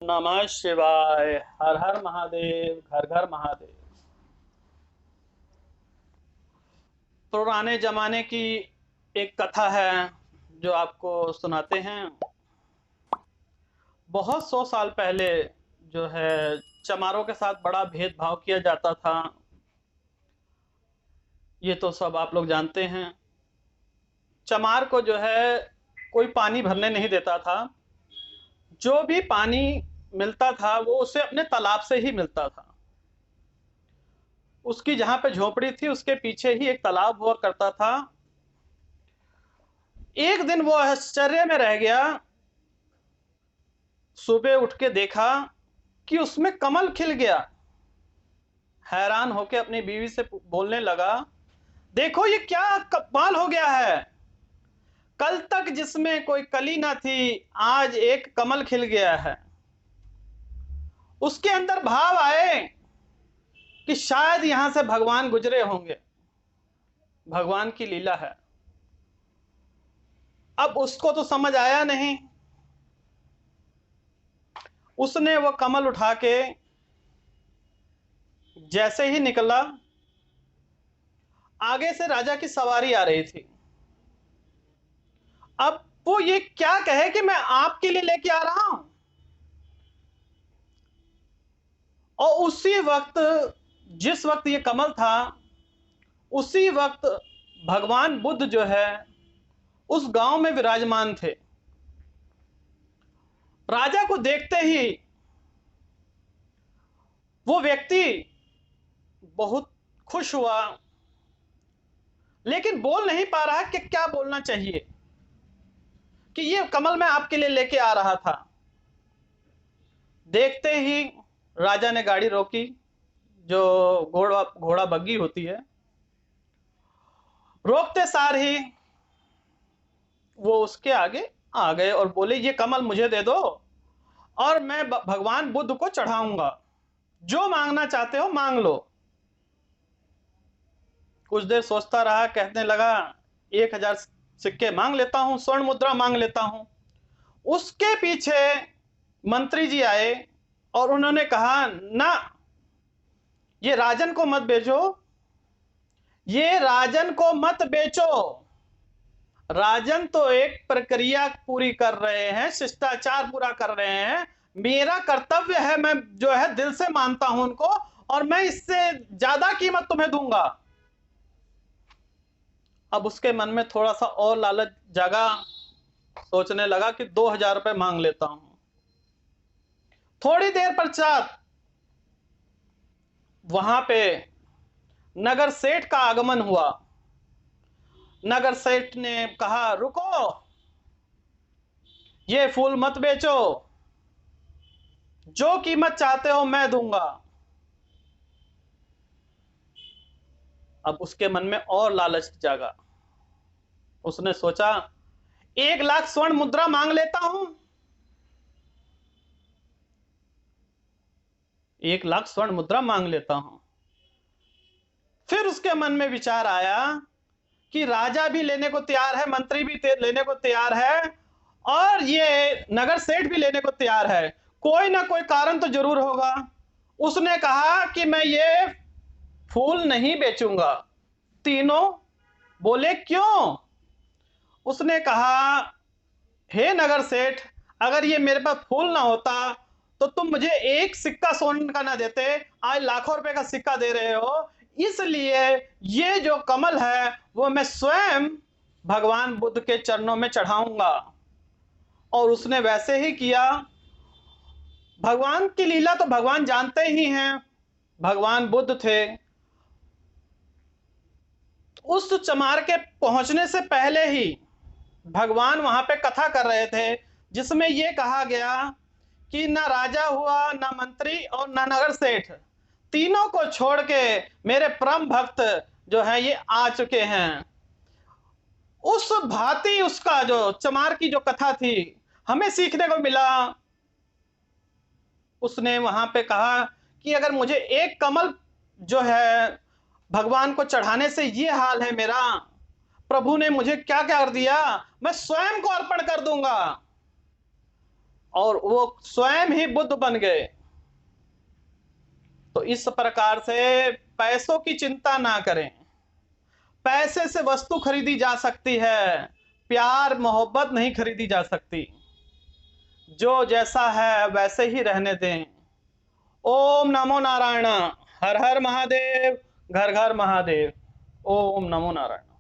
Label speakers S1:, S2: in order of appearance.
S1: नमः शिवाय। हर हर महादेव, घर घर महादेव। पुराने जमाने की एक कथा है जो आपको सुनाते हैं। बहुत 100 साल पहले जो है चमारों के साथ बड़ा भेदभाव किया जाता था। ये तो सब आप लोग जानते हैं। चमार को जो है कोई पानी भरने नहीं देता था। जो भी पानी मिलता था वो उसे अपने तालाब से ही मिलता था। उसकी जहां पे झोपड़ी थी उसके पीछे ही एक तालाब हुआ करता था। एक दिन वो आश्चर्य में रह गया। सुबह उठ के देखा कि उसमें कमल खिल गया। हैरान होकर अपनी बीवी से बोलने लगा, देखो ये क्या कमाल हो गया है। कल तक जिसमें कोई कली ना थी, आज एक कमल खिल गया है। उसके अंदर भाव आए कि शायद यहां से भगवान गुजरे होंगे, भगवान की लीला है। अब उसको तो समझ आया नहीं। उसने वो कमल उठा के जैसे ही निकला, आगे से राजा की सवारी आ रही थी। अब वो ये क्या कहे कि मैं आपके लिए लेके आ रहा हूं। और उसी वक्त, जिस वक्त ये कमल था, उसी वक्त भगवान बुद्ध जो है उस गांव में विराजमान थे। राजा को देखते ही वो व्यक्ति बहुत खुश हुआ, लेकिन बोल नहीं पा रहा कि क्या बोलना चाहिए कि ये कमल मैं आपके लिए लेके आ रहा था। देखते ही राजा ने गाड़ी रोकी, जो घोड़ा घोड़ा बग्गी होती है। रोकते सार ही वो उसके आगे आ गए और बोले, ये कमल मुझे दे दो और मैं भगवान बुद्ध को चढ़ाऊंगा। जो मांगना चाहते हो मांग लो। कुछ देर सोचता रहा, कहने लगा 1000 सिक्के मांग लेता हूं, स्वर्ण मुद्रा मांग लेता हूं। उसके पीछे मंत्री जी आए और उन्होंने कहा, ना, ये राजन को मत बेचो, ये राजन को मत बेचो। राजन तो एक प्रक्रिया पूरी कर रहे हैं, शिष्टाचार पूरा कर रहे हैं। मेरा कर्तव्य है, मैं जो है दिल से मानता हूं उनको, और मैं इससे ज्यादा कीमत तुम्हें दूंगा। अब उसके मन में थोड़ा सा और लालच जागा। सोचने लगा कि 2000 रुपए मांग लेता हूं। थोड़ी देर पश्चात वहां पे नगर सेठ का आगमन हुआ। नगर सेठ ने कहा, रुको, ये फूल मत बेचो, जो कीमत चाहते हो मैं दूंगा। अब उसके मन में और लालच जागा। उसने सोचा, 1 लाख स्वर्ण मुद्रा मांग लेता हूं। 1 लाख स्वर्ण मुद्रा मांग लेता हूं। फिर उसके मन में विचार आया कि राजा भी लेने को तैयार है, मंत्री भी लेने को तैयार है, और ये नगर सेठ भी लेने को तैयार है। कोई ना कोई कारण तो जरूर होगा। उसने कहा कि मैं ये फूल नहीं बेचूंगा। तीनों बोले, क्यों? उसने कहा, हे नगर सेठ, अगर ये मेरे पास फूल ना होता तो तुम मुझे एक सिक्का सोने का ना देते, आज लाखों रुपए का सिक्का दे रहे हो। इसलिए ये जो कमल है वो मैं स्वयं भगवान बुद्ध के चरणों में चढ़ाऊंगा। और उसने वैसे ही किया। भगवान की लीला तो भगवान जानते ही हैं। भगवान बुद्ध थे। उस चमार के पहुंचने से पहले ही भगवान वहां पे कथा कर रहे थे, जिसमें यह कहा गया कि ना राजा हुआ, ना मंत्री और ना नगर सेठ, तीनों को छोड़ के मेरे परम भक्त जो है ये आ चुके हैं। उस भांति उसका जो चमार की जो कथा थी, हमें सीखने को मिला। उसने वहां पे कहा कि अगर मुझे एक कमल जो है भगवान को चढ़ाने से ये हाल है मेरा, प्रभु ने मुझे क्या क्या कर दिया, मैं स्वयं को अर्पण कर दूंगा। और वो स्वयं ही बुद्ध बन गए। तो इस प्रकार से पैसों की चिंता ना करें। पैसे से वस्तु खरीदी जा सकती है, प्यार मोहब्बत नहीं खरीदी जा सकती। जो जैसा है वैसे ही रहने दें। ओम नमो नारायण। हर हर महादेव। घर घर महादेव। ओम नमो नारायण।